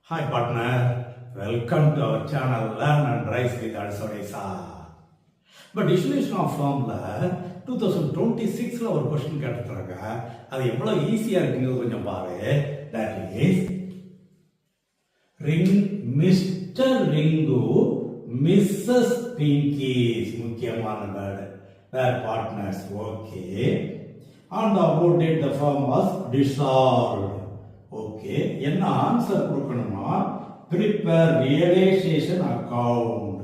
Hi partner, welcome to our channel Learn and Rise with Alsodesa. But distribution of formula 2026ல ஒரு question கேட்டிருக்காங்க. அது எவ்வளவு ஈஸியா இருக்குன்னு கொஞ்சம் பாரு. That is ring Mr. Ringu Mrs. Pinky முக்கியமான word. Their partners. Okay. On the above date the firm was dissolved. Okay, என்ன ஆன்சர் கொடுக்கணுமா? Prepare realisation account.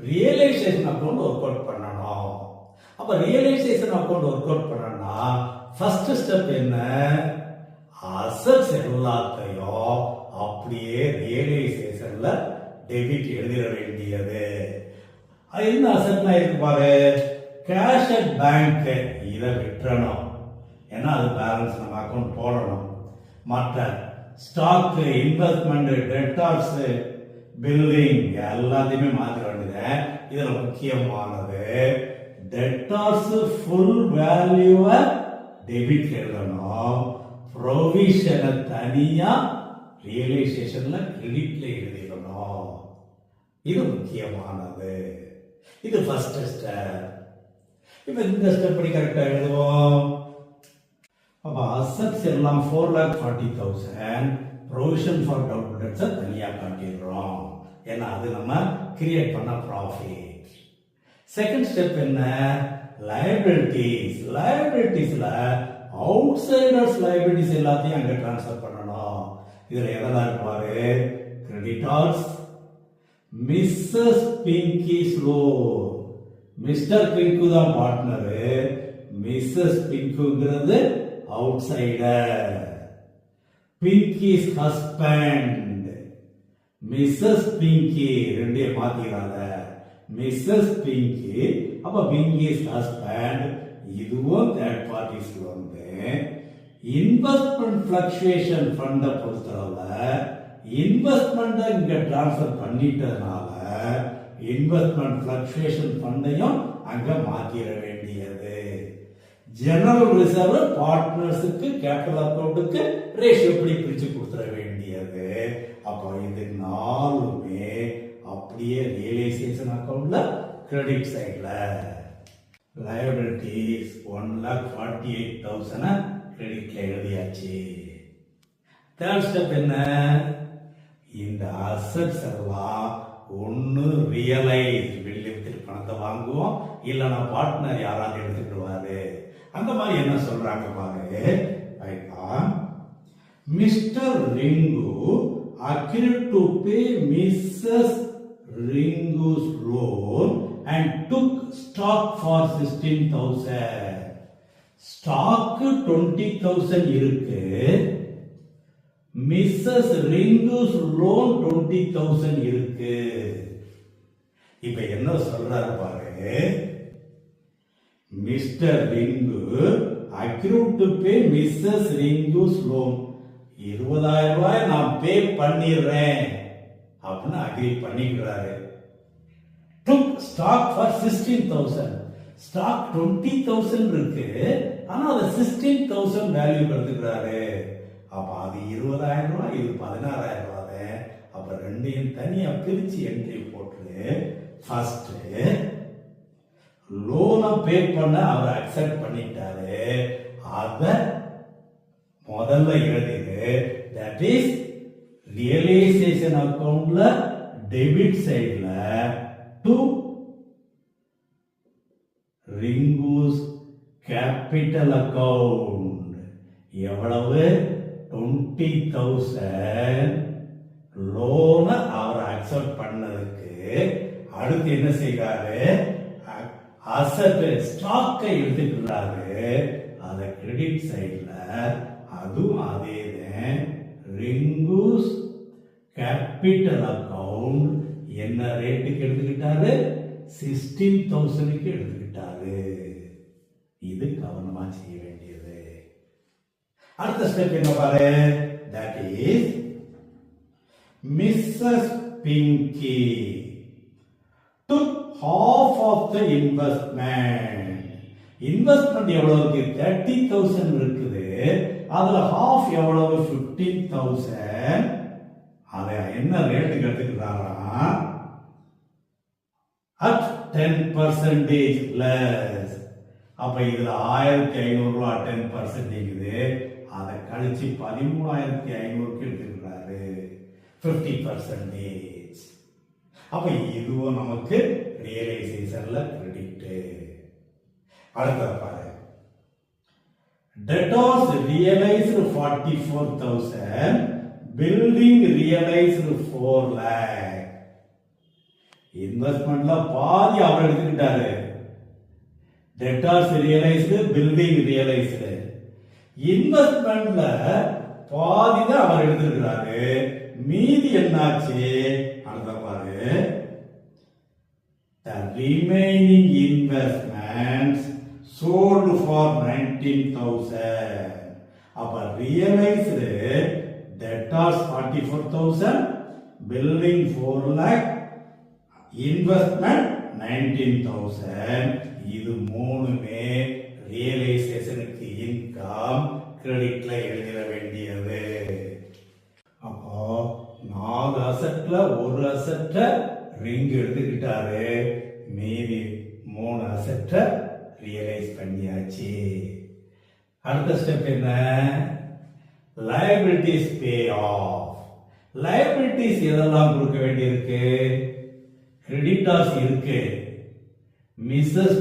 Realisation account work out பண்ணணும். அப்ப ரியலைசேஷன் அக்கவுண்ட் ஒர்க் அவுட் பண்ணனா first step என்ன? Assets எல்லாத்தையும் அப்படியே ரியலைசேஷன்ல debit எழுதிட வேண்டியது. அது என்ன அசெட்னா இருக்கு பாரு. கேஷ் அட் பேங்க் இதை விட்டுறணும். ஏன்னா அது பேலன்ஸ் நம்ம அக்கவுண்ட் போடணும். மற்ற ஸ்டாக், இன்வெஸ்ட்மெண்ட், டெட்டார்ஸ், பில்டிங் எல்லாத்தையுமே மாற்ற வேண்டியது. இதுல முக்கியமானது டெட்டார்ஸ் ஃபுல் வேல்யூவை டெபிட் எழுதணும். ப்ரொவிஷனை தனியா ரியலைசேஷன்ல கிரெடிட்ல எழுதிடணும். இது முக்கியமானது. இது ஃபர்ஸ்ட் ஸ்டெப். இப்ப இந்த ஸ்டெப் படி கரெக்டா எழுதுவோம். அப்ப அசெட்ஸ் எல்லாம் 4,40,000 ப்ரொவிஷன் ஃபார் டவுட் டெட்ஸ் தனியா காட்டிடுறோம். ஏன்னா அது நம்ம கிரியேட் பண்ண ப்ராஃபிட். செகண்ட் ஸ்டெப் என்ன? லைபிலிட்டிஸ். லைபிலிட்டிஸ்ல அவுட் சைடர்ஸ் லைபிலிட்டிஸ் எல்லாத்தையும் அங்க டிரான்ஸ்ஃபர் பண்ணணும். இதுல எதெல்லாம் இருப்பாரு? Creditors, Mrs Pinky's loan. Mister Pinku தான் பார்ட்னரு, மிஸ்ஸஸ் பிங்குங்கிறது outsider. Pinky's husband, Mrs Pinky ரெண்டே மாத்திராத. மிஸ்ஸஸ் பிங்கி அப்ப பிங்கிஸ் ஹஸ்பண்ட் இதுவும் தேர்ட் பார்ட்டிஸ்ல வந்து. இன்வெஸ்ட்மெண்ட் பிளக்சுவேஷன் ஃபண்ட பொறுத்தளவுல இன்வெஸ்ட்மெண்ட் இங்க டிரான்ஸ்ஃபர் பண்ணிட்டதுனால இன்வெஸ்ட்மெண்ட் பிளக்சுவேஷன் ஃபண்டையும் அங்க மாத்திர வேண்டியது. ஜெனரல் ரிசர்வ் பார்ட்னர்ஸுக்கு கேபிட்டல் அக்கவுண்ட்டுக்கு ரேஷியோ எப்படி பிரிச்சு கொடுத்துட வேண்டியது. அப்போ இது நாலுமே அப்படியே ரியலைசேஷன் அக்கவுண்ட்ல கிரெடிட் சைட்ல. லைபிலிட்டிஸ் 1,48,000 கிரெடிட்ல எழுதியாச்சு. தேர்ட் ஸ்டெப் என்ன? இந்த அசெட்ஸ் எல்லாம் ஒன்னு ரியலைஸ் வெளியே பணத்தை வாங்குவோம், இல்லைன்னா பார்ட்னர் யாராவது எடுத்துக்கிடுவாரு. அந்த மாதிரி என்ன சொல்றாங்க பாரு. Mister Rinku agreed to pay Mrs. Ringu's loan and took stock for 16,000. Stock 20,000 இருக்கு. மிஸ்ஸஸ் ரிங்குஸ் லோன் 20,000 இருக்கு. இப்ப என்ன சொல்றாரு பாரு. Mister Rinku agreed to pay missus Rinku's loan. 20,000 ரூபாய் நான் பே பண்ணிடுறேன் அப்படின்னு அக்ரி பண்ணிக்கிறாரு. டுக் ஸ்டாக் ஃபார் 16,000. ஸ்டாக் 20,000 இருக்கு, ஆனா அது 16,000 வேல்யூ எடுத்துக்கிறாரு. அப்ப அது 20,000 ரூபாய், இது 16,000 ரூபாய். அப்ப ரெண்டையும் தனியா பிரிச்சு என்ட்ரி போட்டு ஃபர்ஸ்ட் லோனை பே பண்ண அவர் அக்செப்ட் பண்ணிட்டாரு. அத முதல்ல எழுதிடு. தட் இஸ் ரியலைசேஷன் அக்கவுண்ட்ல டெபிட் சைடுல டு ரிங்குஸ் கேபிட்டல் அக்கவுண்ட் எவ்வளவு? 20,000 லோன அவர் அக்செப்ட் பண்ணதுக்கு அடுத்து என்ன செய்யறாரு? அசெட் ஸ்டாக்கை எடுத்துக்கிறாரு. அத கிரெடிட் சைடுல அதுவும் அதேதான். ரிங்குஸ் கேபிட்டல் அக்கவுண்ட் என்ன ரேட்டுக்கு எடுத்துக்கிட்டாரு? 16,000க்கு எடுத்துக்கிட்டாரு. இது கவனமா செய்ய வேண்டியது. அடுத்த ஸ்டெப் என்ன பாரு. That is missus Pinky took half of the investment. Investment எவ்வளவு இருக்கு? 30,000 இருக்குது. அதுல half எவ்வளவு? 15,000. அதை என்ன ரேட்டுக்கு எடுத்துக்கிறாராம் at 10% less. அப்ப இதுல 1500 ரூபா 10% அதை கழிச்சு 13500 எடுத்துக்கிறாரு 50%. அப்ப இதுவும் நமக்கு ரியலைசேஷன்ல கிரெடிட். அடுத்த பாரு, debtors realized 44,000, building realized 4 lakh. இன்வெஸ்ட்மெண்ட்ல பாதி அவர் எடுத்துக்கிட்டாரு. debtors realized, building realized. இன்வெஸ்ட்மெண்ட்ல பாதி தான் அவர் எடுத்திருக்கிறாரு. மீதி என்னாச்சு? அடுத்த பாரு, the remaining investments sold for 19,000. அப்ப realized debtors 44,000, building 4 lakh, investment 19,000. இது மூணுமே ரியலைசேஷனுக்கு இன்கம் கிரெடிட்ல எழுதிட வேண்டியது. அப்போ 4 அசெட்ல ஒரு அசெட்ட ரிங் எடுத்துக்கிட்டாரு, மீதி 3 அசெட்ட ரியலைஸ் பண்ணியாச்சு. அடுத்த ஸ்டெப் என்ன? liabilities pay off. liabilities எதெல்லாம் கொடுக்க வேண்டியிருக்கு? கிரெடிட்டார்ஸ் இருக்கு. மிஸ்ஸஸ்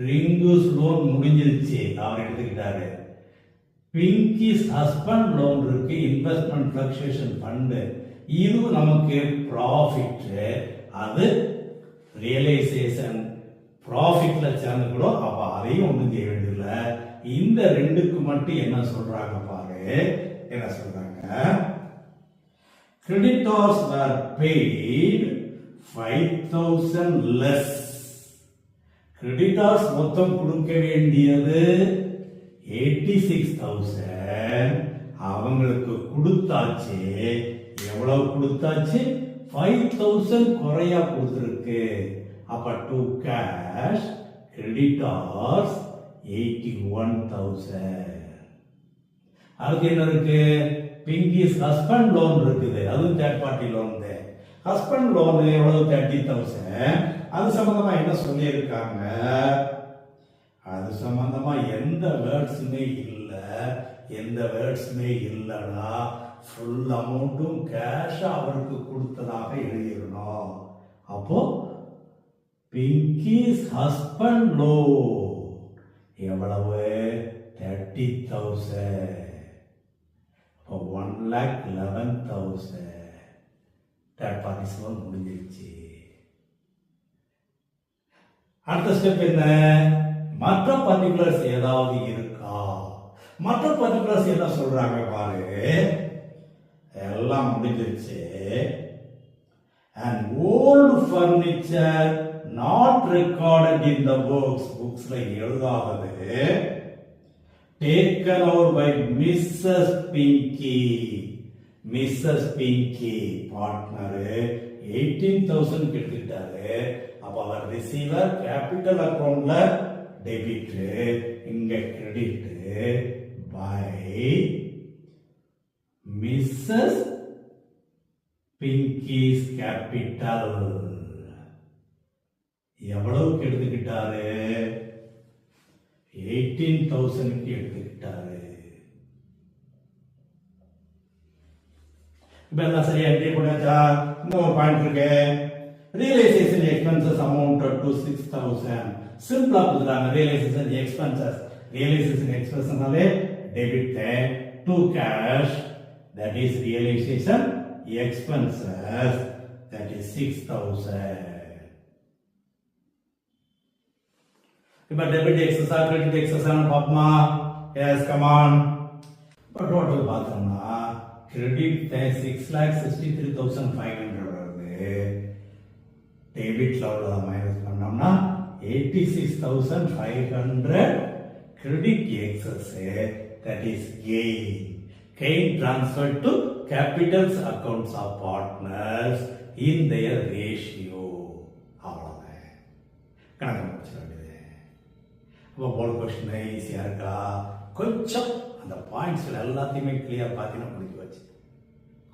ரிங்குஸ் லோன் முடிஞ்சிருச்சு, அவர் எடுத்துக்கிட்டாரு. பிங்கிஸ் ஹஸ்பண்ட் லோன் இருக்கு, இன்வெஸ்ட்மெண்ட் ஃபிளக்சுவேஷன் ஃபண்ட், இது நமக்கு ப்ராஃபிட், அது ரியலைசேஷன் ப்ராஃபிட்ல சேர்ந்துக்கிறோம். அப்ப அதையும் ஒன்றும் செய்ய வேண்டியதில்லை. இந்த ரெண்டுக்கு மட்டும் என்ன சொல்றாங்க பாரு, என்ன சொல்றாங்க? creditors were paid 5,000 less. creditors மொத்தம் கொடுக்க வேண்டியது 86,000, அவங்களுக்கு கொடுத்தாச்சு. எவ்வளவு கொடுத்தாச்சு? 5,000 குறையா கொடுத்திருக்கு. அப்ப டு கேஷ் creditors 81,000. அதுக்கு என்ன இருக்கு? பிங்கிஸ் ஹஸ்பண்ட் லோன் இருக்குது, அதுவும் third party loan. Husband loan எவ்வளவு? 30,000. அது சம்பந்தமா என்ன சொல்லி இருக்காங்க? அது சம்பந்தமா எந்த வேர்ட்ஸுமே இல்ல. எந்த வேர்ட்ஸுமே இல்லனா ஃபுல் அமௌண்ட்டும் கேஷ் அவருக்கு கொடுத்ததாக எழுதிடணும். அப்போ பிங்கிஸ் ஹஸ்பண்ட் லோன் எவ்வளவு? 30,000. 1,11,000 தேர்ட் பார்ட்டிஸ் லோன் முடிஞ்சிருச்சு. அடுத்த ஸ்டெப் என்ன? மற்ற பர்டிகுலர்ஸ் ஏதாவது இருக்கா? மற்ற பர்டிகுலர்ஸ் என்ன சொல்றாங்க பாரு, எல்லாம் முடிஞ்சிருச்சு. and old furniture not recorded in the books, புக்ஸ்ல எழுதாதது, taken over by Mrs. Pinky. Mrs. Pinky partner 18,000 எடுத்துக்கிட்டாரு. அப்ப அவர் ரிசீவர் கேபிட்டல் அக்கவுண்ட்ல டெபிட், இங்க credit by Mrs. Pinky's capital. எவ்வளவுக்கு எடுத்துக்கிட்டாரு? 18,000 எடுத்துக்கிட்டாரு. இப்ப எல்லாம் சரியா என்ட்ரி பண்ணியாச்சா? இன்னொரு பாயிண்ட் இருக்கு. Realisation expenses amounted to 6,000. சிம்பிளா கொடுத்துறாங்க. ரியலைசேஷன் எக்ஸ்பென்சஸ், ரியலைசேஷன் எக்ஸ்பென்சஸ்னாலே debit to cash, that is realization expenses, that is 6,000. இப்ப டெபிட் எக்ஸஸ் ஆ கிரெடிட் எக்ஸஸ் ஆ பாப்போமா? Yes, come on. இப்ப டோட்டல் பார்த்தோம்னா கிரெடிட் 6,63,500 வருது. டெபிட்ல உள்ள மைனஸ் பண்ணோம்னா 86,500 credit excess, that is gain. Gain transferred to capitals accounts of partners in their ratio. அவ்வளவுதான், கணக்கு முடிச்சிட வேண்டியது. இப்போ போல் கொஸ்டின் ஈஸியா இருக்கா? கொஞ்சம் அந்த பாயிண்ட்ஸ் எல்லாத்தையுமே கிளியர் பார்த்தீங்கன்னா முடிஞ்சு வச்சு.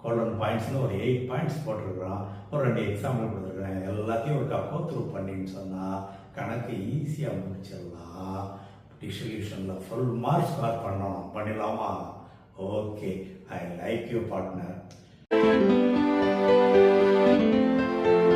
கோல்டன் பாயிண்ட்ஸ்னு ஒரு 8 பாயிண்ட்ஸ் போட்டிருக்கிறான், ஒரு 2 எக்ஸாம்பிள் கொடுத்துருக்குறேன், எல்லாத்தையும் ஒரு கோ த்ரூ பண்ணின்னு சொன்னால் கணக்கு ஈஸியாக முடிச்சிடலாம். டிஸ்ட்ரிபியூஷனில் ஃபுல் மார்க் ஸ்கோர் பண்ணலாமா? Okay, I like you partner.